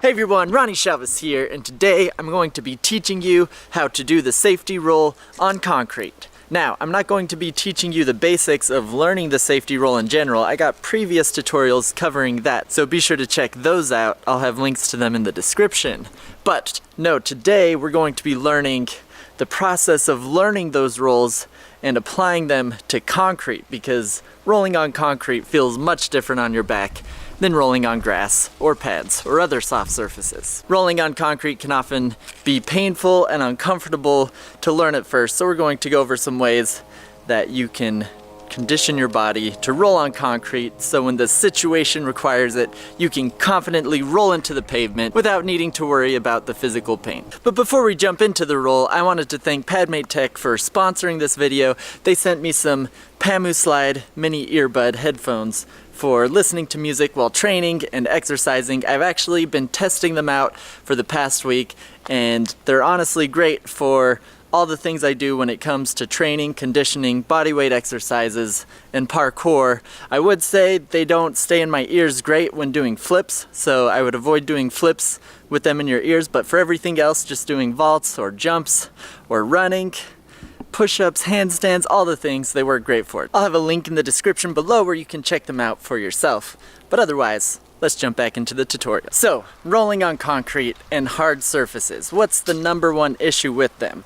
Hey everyone, Ronnie here, and today I'm going to be teaching you how to do the safety roll on concrete. Now, I'm not going to be teaching you the basics of learning the safety roll in general. I got previous tutorials covering that, so be sure to check those out. I'll have links to them in the description. But no, today we're going to be learning the process of learning those rolls and applying them to concrete, because rolling on concrete feels much different on your back than rolling on grass or pads or other soft surfaces. Rolling on concrete can often be painful and uncomfortable to learn at first, so we're going to go over some ways that you can condition your body to roll on concrete, so when the situation requires it, you can confidently roll into the pavement without needing to worry about the physical pain. But before we jump into the roll, I wanted to thank Padmate Tech for sponsoring this video. They sent me some Pamu Slide mini earbud headphones for listening to music while training and exercising. I've actually been testing them out for the past week, and they're honestly great for all the things I do when it comes to training, conditioning, bodyweight exercises, and parkour. I would say they don't stay in my ears great when doing flips, so I would avoid doing flips with them in your ears, but for everything else, just doing vaults or jumps or running, push-ups, handstands, all the things, they work great for it. I'll have a link in the description below where you can check them out for yourself. But otherwise, let's jump back into the tutorial. So, rolling on concrete and hard surfaces. What's the number one issue with them?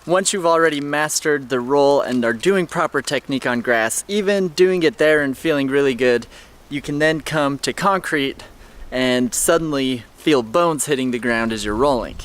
Once you've already mastered the roll and are doing proper technique on grass, even doing it there and feeling really good, you can then come to concrete and suddenly feel bones hitting the ground as you're rolling.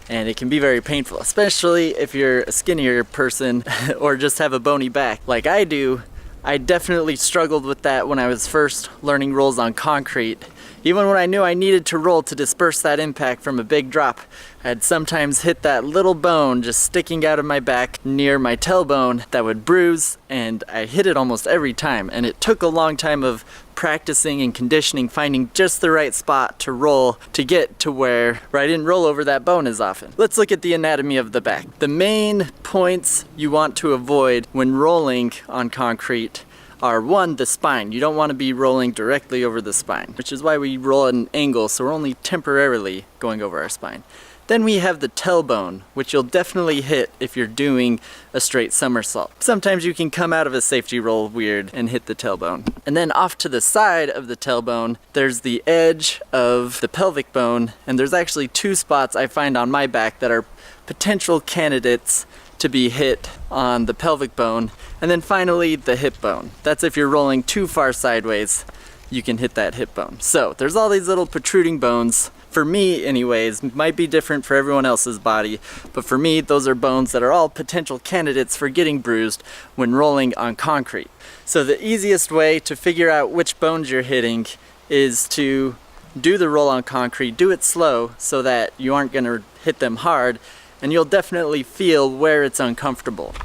And it can be very painful, especially if you're a skinnier person or just have a bony back like I do. I definitely struggled with that when I was first learning rolls on concrete. Even when I knew I needed to roll to disperse that impact from a big drop, I'd sometimes hit that little bone just sticking out of my back near my tailbone that would bruise, and I hit it almost every time. And it took a long time of practicing and conditioning, finding just the right spot to roll to get to where I didn't roll over that bone as often. Let's look at the anatomy of the back. The main points you want to avoid when rolling on concrete are, one, the spine. You don't want to be rolling directly over the spine, which is why we roll at an angle, so we're only temporarily going over our spine. Then we have the tailbone, which you'll definitely hit if you're doing a straight somersault. Sometimes you can come out of a safety roll weird and hit the tailbone. And then off to the side of the tailbone, there's the edge of the pelvic bone, and there's actually two spots I find on my back that are potential candidates to be hit on the pelvic bone. And then finally, the hip bone. That's if you're rolling too far sideways, you can hit that hip bone. So there's all these little protruding bones. For me anyways, might be different for everyone else's body, but for me, those are bones that are all potential candidates for getting bruised when rolling on concrete. So the easiest way to figure out which bones you're hitting is to do the roll on concrete, do it slow so that you aren't gonna hit them hard, and you'll definitely feel where it's uncomfortable.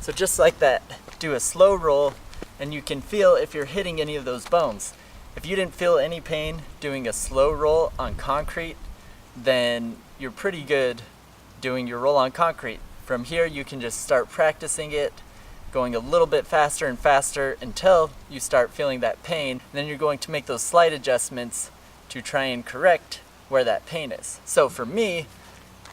So just like that, do a slow roll, and you can feel if you're hitting any of those bones. If you didn't feel any pain doing a slow roll on concrete, then you're pretty good doing your roll on concrete. From here, you can just start practicing it, going a little bit faster and faster until you start feeling that pain. And then you're going to make those slight adjustments to try and correct where that pain is. So for me,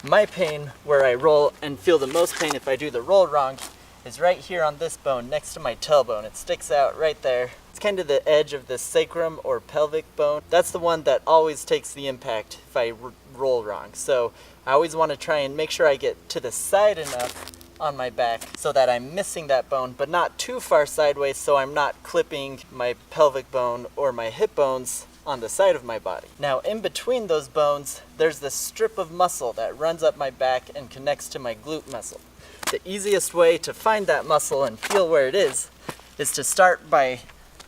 my pain where I roll and feel the most pain if I do the roll wrong is right here on this bone next to my tailbone. It sticks out right there. It's kind of the edge of the sacrum or pelvic bone. That's the one that always takes the impact if I roll wrong. So I always want to try and make sure I get to the side enough on my back so that I'm missing that bone, but not too far sideways so I'm not clipping my pelvic bone or my hip bones on the side of my body. Now in between those bones, there's this strip of muscle that runs up my back and connects to my glute muscle. The easiest way to find that muscle and feel where it is to start by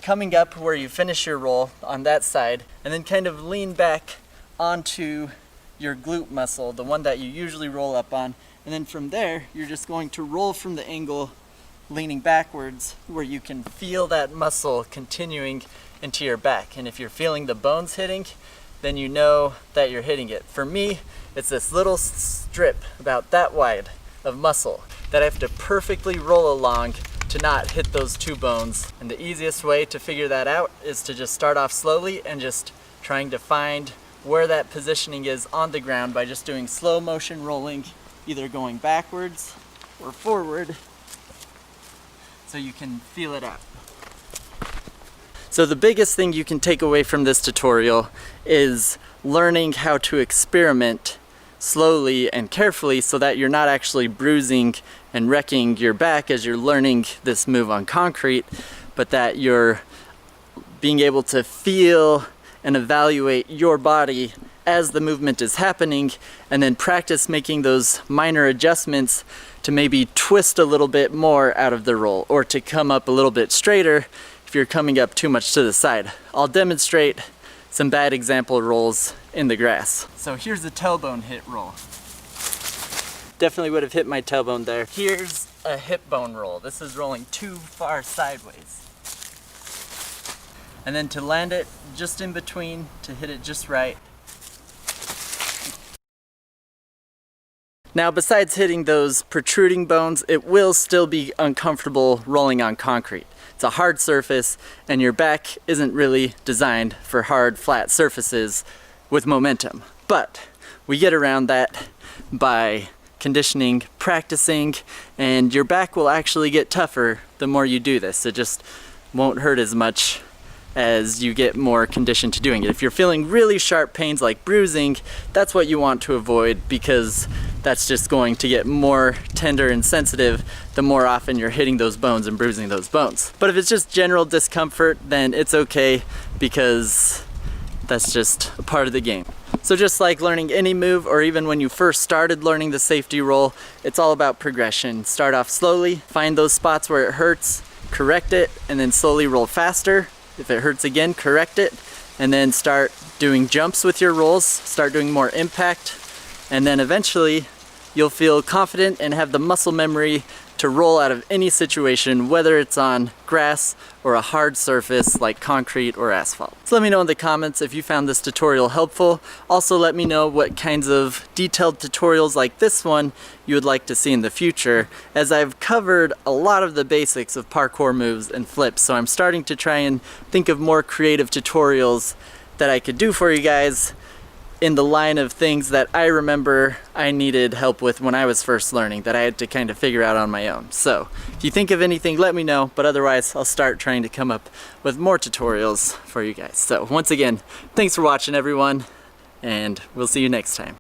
coming up where you finish your roll on that side, and then kind of lean back onto your glute muscle, the one that you usually roll up on, and then from there you're just going to roll from the angle leaning backwards where you can feel that muscle continuing into your back. And if you're feeling the bones hitting, then you know that you're hitting it. For me, it's this little strip about that wide of muscle that I have to perfectly roll along to to not hit those two bones. And the easiest way to figure that out is to just start off slowly and just trying to find where that positioning is on the ground by just doing slow motion rolling, either going backwards or forward, so you can feel it out. So the biggest thing you can take away from this tutorial is learning how to experiment slowly and carefully so that you're not actually bruising and wrecking your back as you're learning this move on concrete, but that you're being able to feel and evaluate your body as the movement is happening, and then practice making those minor adjustments to maybe twist a little bit more out of the roll, or to come up a little bit straighter if you're coming up too much to the side. I'll demonstrate some bad example rolls in the grass. So here's a tailbone hit roll. Definitely would have hit my tailbone there. Here's a hip bone roll. This is rolling too far sideways. And then to land it just in between, to hit it just right. Now, besides hitting those protruding bones, it will still be uncomfortable rolling on concrete. It's a hard surface, and your back isn't really designed for hard, flat surfaces with momentum. But we get around that by conditioning, practicing, and your back will actually get tougher the more you do this. It just won't hurt as much as you get more conditioned to doing it. If you're feeling really sharp pains like bruising, that's what you want to avoid, because that's just going to get more tender and sensitive the more often you're hitting those bones and bruising those bones. But if it's just general discomfort, then it's okay, because that's just a part of the game. So just like learning any move, or even when you first started learning the safety roll, it's all about progression. Start off slowly, find those spots where it hurts, correct it, and then slowly roll faster. If it hurts again, correct it, and then start doing jumps with your rolls, start doing more impact, and then eventually you'll feel confident and have the muscle memory to roll out of any situation, whether it's on grass or a hard surface like concrete or asphalt. So let me know in the comments if you found this tutorial helpful. Also let me know what kinds of detailed tutorials like this one you would like to see in the future, as I've covered a lot of the basics of parkour moves and flips, so I'm starting to try and think of more creative tutorials that I could do for you guys in the line of things that I remember I needed help with when I was first learning, that I had to kind of figure out on my own. So if you think of anything, let me know, but otherwise I'll start trying to come up with more tutorials for you guys. So once again, thanks for watching everyone, and we'll see you next time.